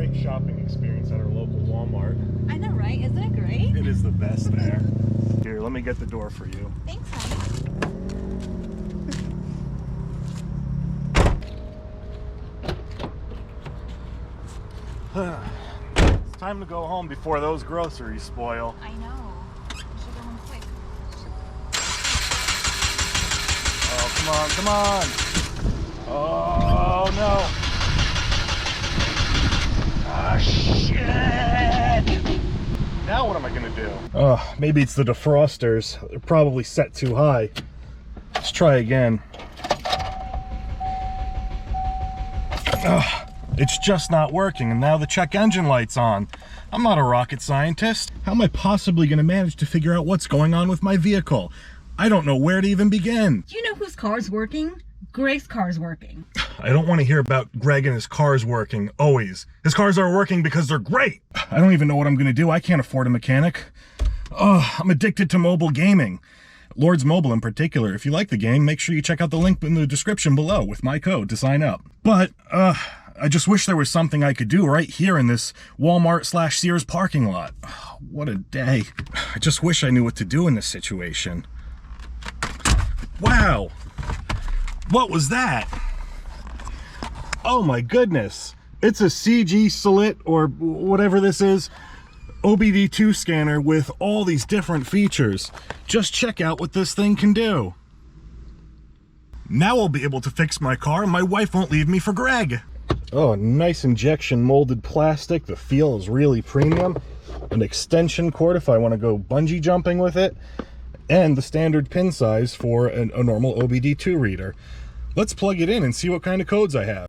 great shopping experience at our local Walmart. I know, right? Isn't it great? It is the best there. Here, let me get the door for you. Thanks, honey. It's time to go home before those groceries spoil. I know. We should go home quick. Oh, come on, come on. Oh, no. Ah, shit. Now what am I gonna do? Oh, maybe it's the defrosters. They're probably set too high. Let's try again. It's just not working, and now the check engine light's on. I'm not a rocket scientist. How am I possibly gonna manage to figure out what's going on with my vehicle? I don't know where to even begin. Do you know whose car's working? Greg's car's working. I don't want to hear about Greg and his cars working, always. His cars are working because they're great. I don't even know what I'm gonna do. I can't afford a mechanic. I'm addicted to mobile gaming. Lord's Mobile in particular. If you like the game, make sure you check out the link in the description below with my code to sign up. But, I just wish there was something I could do right here in this Walmart/Sears parking lot. Oh, what a day. I just wish I knew what to do in this situation. Wow. What was that? Oh my goodness. It's a CGSULIT, or whatever this is, OBD2 scanner with all these different features. Just check out what this thing can do. Now I'll be able to fix my car and my wife won't leave me for Greg. Oh, nice injection molded plastic. The feel is really premium. An extension cord if I want to go bungee jumping with it. And the standard pin size for a normal OBD2 reader. Let's plug it in and see what kind of codes I have.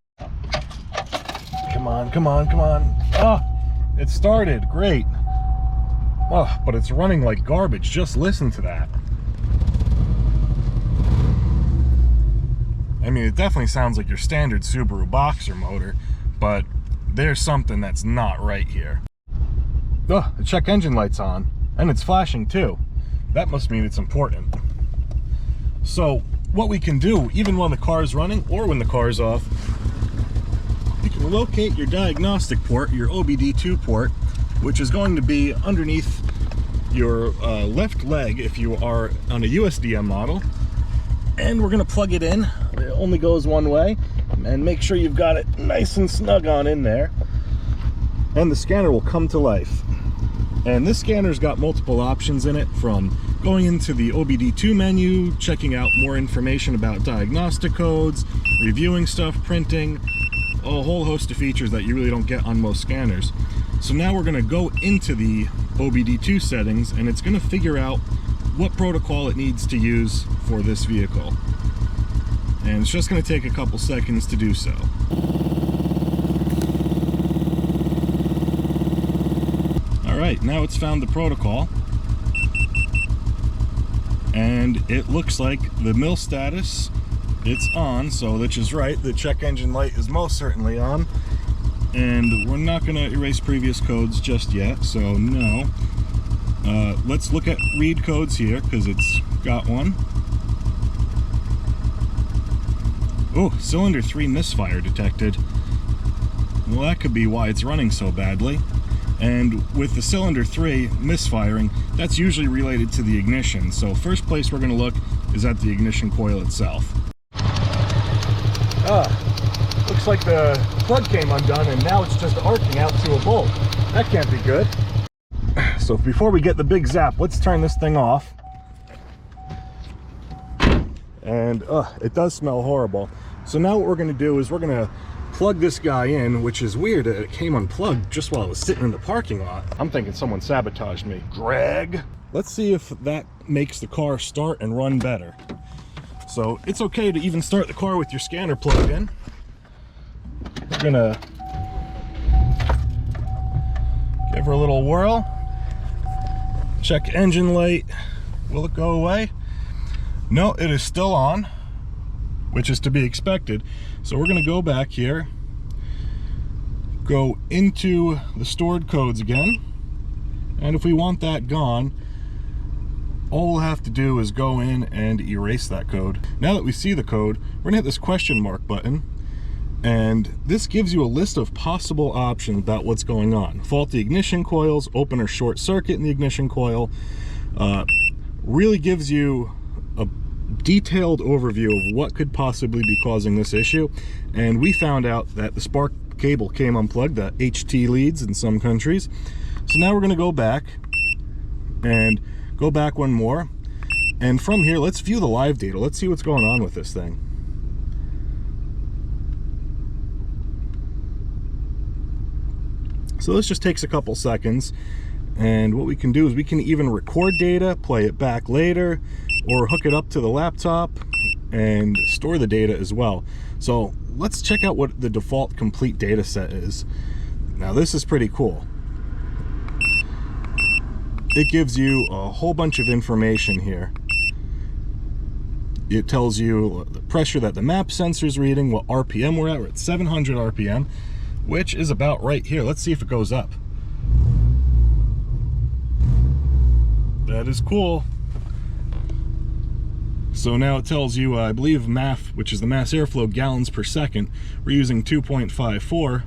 Come on, come on, come on. Oh, it started. Great. Oh, but it's running like garbage. Just listen to that. I mean, it definitely sounds like your standard Subaru Boxer motor, but there's something that's not right here. Oh, the check engine light's on, and it's flashing too. That must mean it's important. So, what we can do, even when the car's running or when the car's off, you can locate your diagnostic port, your OBD2 port, which is going to be underneath your left leg if you are on a USDM model. And we're gonna plug it in. It only goes one way, and make sure you've got it nice and snug on in there, and the scanner will come to life. And this scanner's got multiple options in it, from going into the OBD2 menu, checking out more information about diagnostic codes, reviewing stuff, printing, a whole host of features that you really don't get on most scanners. So now we're gonna go into the OBD2 settings, and it's gonna figure out what protocol it needs to use for this vehicle. And it's just going to take a couple seconds to do so. Alright, now it's found the protocol. And it looks like the mil status, it's on, so which is right, the check engine light is most certainly on. And we're not going to erase previous codes just yet, so no. Let's look at read codes here, because it's got one. Oh, cylinder 3 misfire detected. Well, that could be why it's running so badly. And with the cylinder 3 misfiring, that's usually related to the ignition. So first place we're going to look is at the ignition coil itself. Looks like the plug came undone and now it's just arcing out to a bolt. That can't be good. So before we get the big zap, let's turn this thing off. And it does smell horrible. So now what we're going to do is we're going to plug this guy in, which is weird. It came unplugged just while I was sitting in the parking lot. I'm thinking someone sabotaged me. Greg! Let's see if that makes the car start and run better. So it's okay to even start the car with your scanner plugged in. We're going to give her a little whirl. Check engine light. Will it go away? No, it is still on, which is to be expected. So we're going to go back here, go into the stored codes again, and if we want that gone, all we'll have to do is go in and erase that code. Now that we see the code, we're going to hit this question mark button, And this gives you a list of possible options about what's going on. Faulty ignition coils, open or short circuit in the ignition coil. Really gives you a detailed overview of what could possibly be causing this issue. And we found out that the spark cable came unplugged, the HT leads in some countries. So now we're going to go back and go back one more. And from here, let's view the live data. Let's see what's going on with this thing. So this just takes a couple seconds. And what we can do is we can even record data, play it back later, or hook it up to the laptop and store the data as well. So let's check out what the default complete data set is. Now this is pretty cool. It gives you a whole bunch of information here. It tells you the pressure that the map sensor is reading, what RPM we're at. We're at 700 RPM, which is about right here. Let's see if it goes up. That is cool. So now it tells you, I believe MAF, which is the mass airflow gallons per second. We're using 2.54.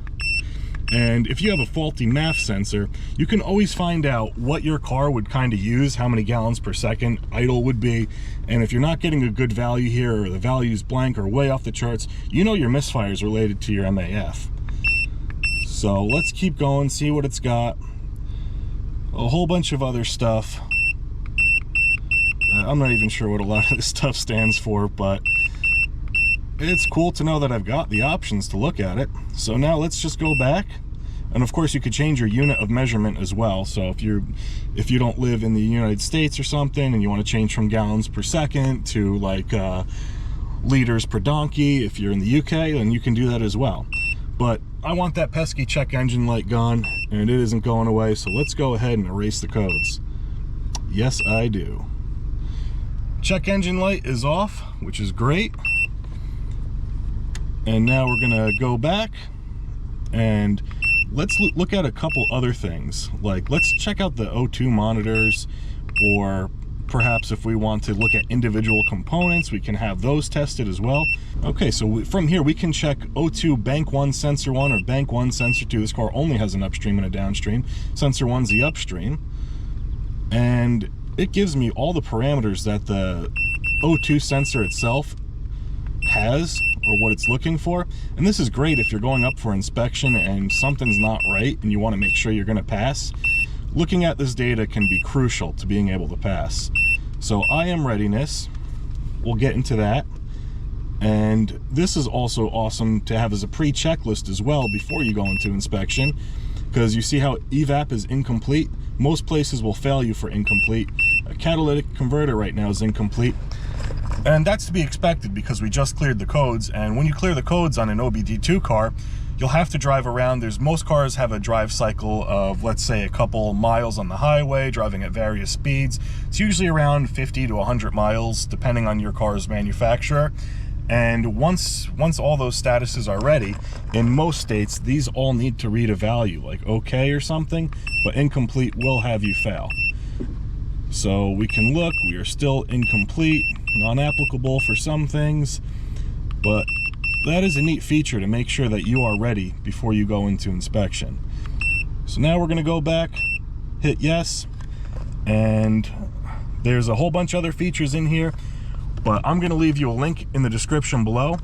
And if you have a faulty MAF sensor, you can always find out what your car would kind of use, how many gallons per second idle would be. And if you're not getting a good value here, or the value's blank or way off the charts, you know your misfire is related to your MAF. So let's keep going, see what it's got. A whole bunch of other stuff. I'm not even sure what a lot of this stuff stands for, but it's cool to know that I've got the options to look at it. So now let's just go back. And of course you could change your unit of measurement as well. So if you don't live in the United States or something and you want to change from gallons per second to like liters per donkey, if you're in the UK, then you can do that as well. But I want that pesky check engine light gone, and it isn't going away, so let's go ahead and erase the codes. Yes, I do. Check engine light is off, which is great. And now we're gonna go back and let's look at a couple other things. Like, let's check out the O2 monitors, or perhaps if we want to look at individual components, we can have those tested as well. Okay, so from here we can check O2 bank 1 sensor 1 or bank 1 sensor 2. This car only has an upstream and a downstream. Sensor 1's the upstream. And it gives me all the parameters that the O2 sensor itself has, or what it's looking for. And this is great if you're going up for inspection and something's not right and you want to make sure you're going to pass. Looking at this data can be crucial to being able to pass. So IM readiness, we'll get into that. And this is also awesome to have as a pre-checklist as well before you go into inspection, because you see how evap is incomplete. Most places will fail you for incomplete. A catalytic converter right now is incomplete. And that's to be expected because we just cleared the codes, and when you clear the codes on an OBD2 car, you'll have to drive around. Most cars have a drive cycle of, let's say, a couple miles on the highway, driving at various speeds. It's usually around 50 to 100 miles, depending on your car's manufacturer. And once all those statuses are ready, in most states, these all need to read a value, like okay or something, but incomplete will have you fail. So we can look, we are still incomplete, non-applicable for some things, but that is a neat feature to make sure that you are ready before you go into inspection. So now we're gonna go back, hit yes, and there's a whole bunch of other features in here, but I'm gonna leave you a link in the description below.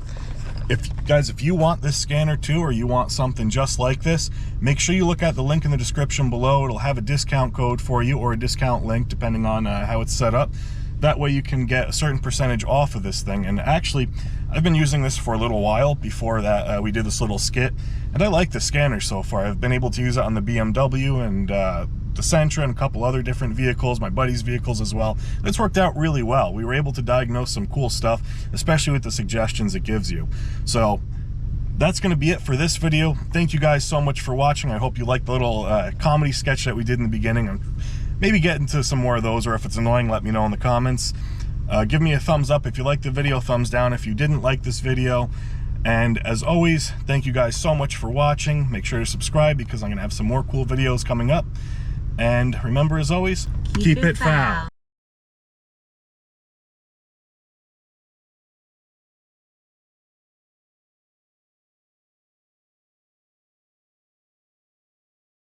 If you want this scanner too, or you want something just like this, make sure you look at the link in the description below. It'll have a discount code for you, or a discount link, depending on how it's set up. That way you can get a certain percentage off of this thing. And actually, I've been using this for a little while before that we did this little skit, and I like the scanner so far. I've been able to use it on the BMW and the Sentra and a couple other different vehicles, my buddy's vehicles as well. It's worked out really well. We were able to diagnose some cool stuff, especially with the suggestions it gives you. So that's going to be it for this video. Thank you guys so much for watching. I hope you liked the little comedy sketch that we did in the beginning. And maybe get into some more of those, or if it's annoying, let me know in the comments. Give me a thumbs up if you liked the video, thumbs down if you didn't like this video. And as always, thank you guys so much for watching. Make sure to subscribe because I'm going to have some more cool videos coming up. And remember, as always, keep it foul.